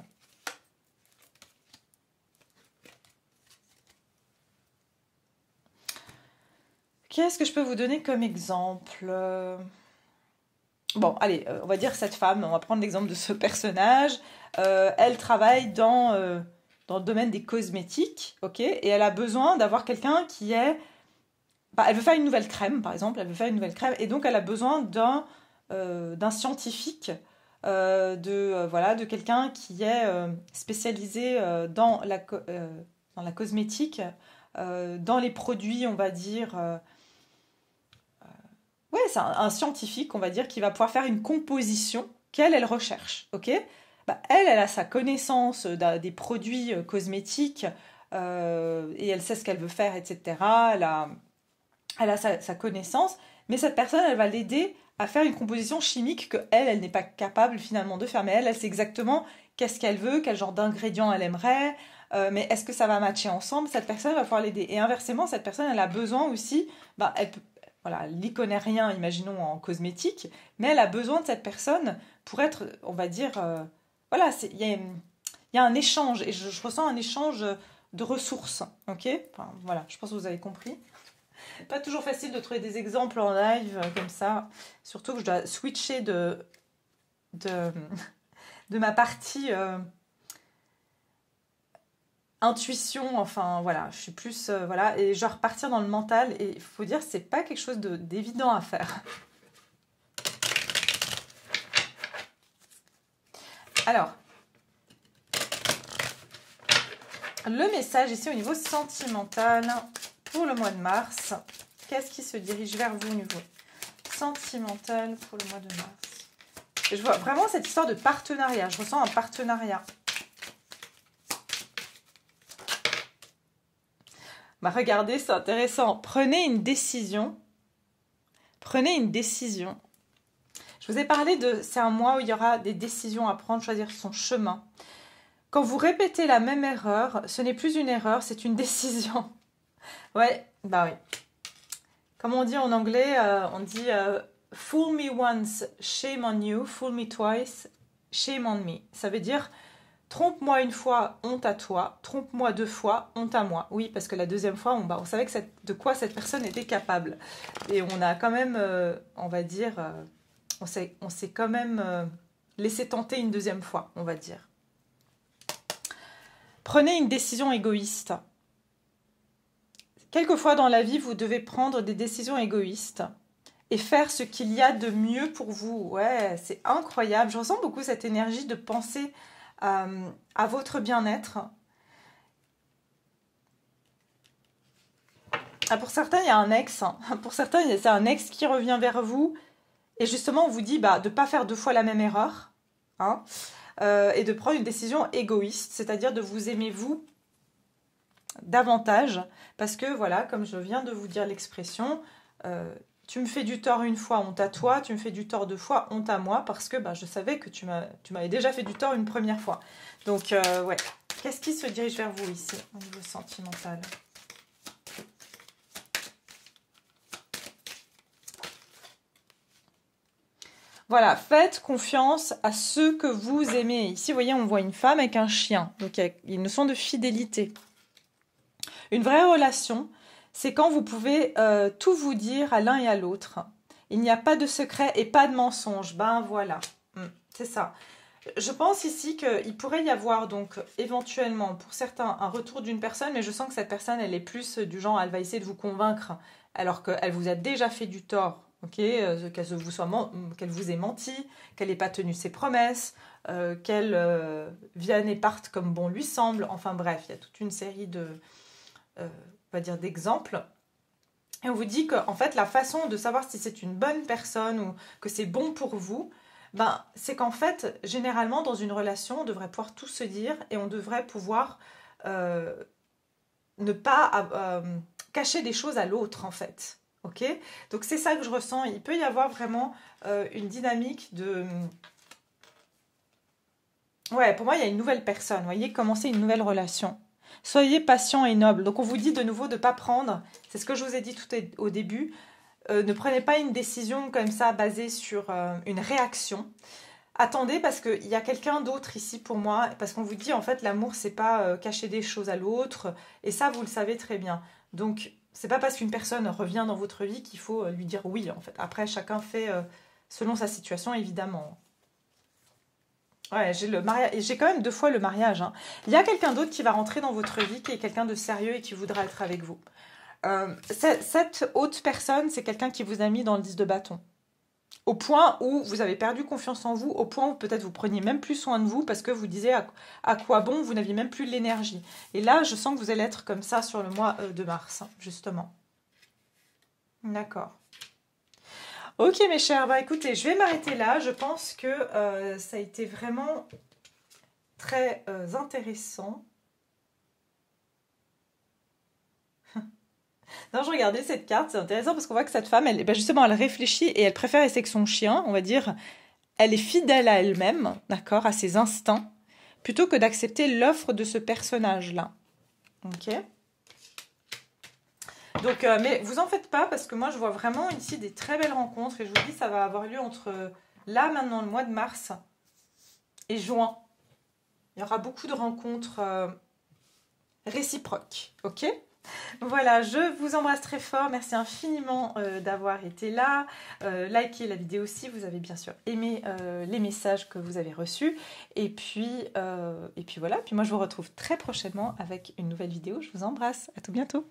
Qu'est-ce que je peux vous donner comme exemple? Bon, allez, on va dire cette femme, on va prendre l'exemple de ce personnage. Elle travaille dans le domaine des cosmétiques, ok? Et elle a besoin d'avoir quelqu'un qui est... Bah, elle veut faire une nouvelle crème, par exemple, elle veut faire une nouvelle crème, et donc elle a besoin d'un scientifique, voilà, de quelqu'un qui est spécialisé dans la cosmétique, dans les produits, on va dire... ouais, c'est un scientifique, on va dire, qui va pouvoir faire une composition elle recherche, ok? Bah, elle a sa connaissance des produits cosmétiques et elle sait ce qu'elle veut faire, etc. Elle a sa connaissance, mais cette personne, elle va l'aider à faire une composition chimique que elle n'est pas capable finalement de faire. Mais elle sait exactement qu'est-ce qu'elle veut, quel genre d'ingrédients elle aimerait, mais est-ce que ça va matcher ensemble? Cette personne va pouvoir l'aider. Et inversement, cette personne, elle a besoin aussi, bah, voilà, elle n'y connaît rien, imaginons, en cosmétique, mais elle a besoin de cette personne pour être, on va dire, voilà, il y a un échange, et je ressens un échange de ressources, ok? Enfin, voilà, je pense que vous avez compris. Pas toujours facile de trouver des exemples en live comme ça, surtout que je dois switcher de ma partie intuition, enfin voilà, je suis plus voilà, et je dois repartir dans le mental, et il faut dire c'est pas quelque chose d'évident à faire. Alors, le message ici au niveau sentimental pour le mois de mars, qu'est-ce qui se dirige vers vous au niveau sentimental pour le mois de mars? Et je vois vraiment cette histoire de partenariat, je ressens un partenariat. Bah regardez, c'est intéressant. Prenez une décision. Prenez une décision. Je vous ai parlé c'est un mois où il y aura des décisions à prendre, choisir son chemin. Quand vous répétez la même erreur, ce n'est plus une erreur, c'est une décision. Ouais, bah oui. Comme on dit en anglais, on dit fool me once, shame on you. Fool me twice, shame on me. Ça veut dire Trompe-moi une fois, honte à toi. Trompe-moi 2 fois, honte à moi. Oui, parce que la deuxième fois, on savait de quoi cette personne était capable. Et on a quand même, on va dire, on s'est quand même laissé tenter une deuxième fois, on va dire. Prenez une décision égoïste. Quelquefois dans la vie, vous devez prendre des décisions égoïstes et faire ce qu'il y a de mieux pour vous. Ouais, c'est incroyable. Je ressens beaucoup cette énergie de penser à votre bien-être. Ah, pour certains, il y a un ex. Pour certains, c'est un ex qui revient vers vous. Et justement, on vous dit de ne pas faire 2 fois la même erreur. Hein, et de prendre une décision égoïste. C'est-à-dire de vous aimer, vous, davantage. Parce que, voilà, comme je viens de vous dire l'expression... tu me fais du tort une fois, honte à toi. Tu me fais du tort 2 fois, honte à moi. Parce que je savais que tu m'avais déjà fait du tort une première fois. Donc, ouais. Qu'est-ce qui se dirige vers vous ici, au niveau sentimental? Voilà, faites confiance à ceux que vous aimez. Ici, vous voyez, on voit une femme avec un chien. Donc, il y a une notion de fidélité. Une vraie relation, c'est quand vous pouvez tout vous dire à l'un et à l'autre. Il n'y a pas de secret et pas de mensonge. Ben voilà, c'est ça. Je pense ici qu'il pourrait y avoir donc éventuellement pour certains un retour d'une personne, mais je sens que cette personne, elle est plus du genre, elle va essayer de vous convaincre alors qu'elle vous a déjà fait du tort, ok, qu'elle vous ait menti, qu'elle n'ait pas tenu ses promesses, qu'elle vienne et parte comme bon lui semble. Enfin bref, il y a toute une série on va dire d'exemples. Et on vous dit qu'en fait, la façon de savoir si c'est une bonne personne ou que c'est bon pour vous, c'est qu'en fait, généralement, dans une relation, on devrait pouvoir tout se dire et on devrait pouvoir ne pas cacher des choses à l'autre, en fait. Ok? Donc, c'est ça que je ressens. Il peut y avoir vraiment une dynamique de... Ouais, pour moi, il y a une nouvelle personne. Vous voyez, commencer une nouvelle relation. Soyez patient et noble. Donc, on vous dit de nouveau de ne pas prendre. C'est ce que je vous ai dit tout au début. Ne prenez pas une décision comme ça basée sur une réaction. Attendez parce qu'il y a quelqu'un d'autre ici pour moi. Parce qu'on vous dit en fait l'amour c'est pas cacher des choses à l'autre. Et ça vous le savez très bien. Donc c'est pas parce qu'une personne revient dans votre vie qu'il faut lui dire oui en fait. Après chacun fait selon sa situation évidemment. Ouais, j'ai le mariage, et j'ai quand même 2 fois le mariage. Hein. Il y a quelqu'un d'autre qui va rentrer dans votre vie, qui est quelqu'un de sérieux et qui voudra être avec vous. Cette autre personne, c'est quelqu'un qui vous a mis dans le 10 de bâton. Au point où vous avez perdu confiance en vous, au point où peut-être vous preniez même plus soin de vous parce que vous disiez à quoi bon, vous n'aviez même plus l'énergie. Et là, je sens que vous allez être comme ça sur le mois de mars, justement. D'accord. Ok mes chers, écoutez, je vais m'arrêter là. Je pense que ça a été vraiment très intéressant. Non, je regardais cette carte, c'est intéressant parce qu'on voit que cette femme, justement, elle réfléchit et elle préfère rester avec son chien, on va dire. Elle est fidèle à elle-même, d'accord, à ses instincts, plutôt que d'accepter l'offre de ce personnage-là. Ok. Donc, mais vous en faites pas parce que moi, je vois vraiment ici des très belles rencontres et je vous dis, ça va avoir lieu entre là, maintenant, le mois de mars et juin. Il y aura beaucoup de rencontres réciproques, ok ? Voilà, je vous embrasse très fort. Merci infiniment d'avoir été là. Likez la vidéo si vous avez bien sûr aimé les messages que vous avez reçus. Et puis voilà. Puis moi, je vous retrouve très prochainement avec une nouvelle vidéo. Je vous embrasse. À tout bientôt.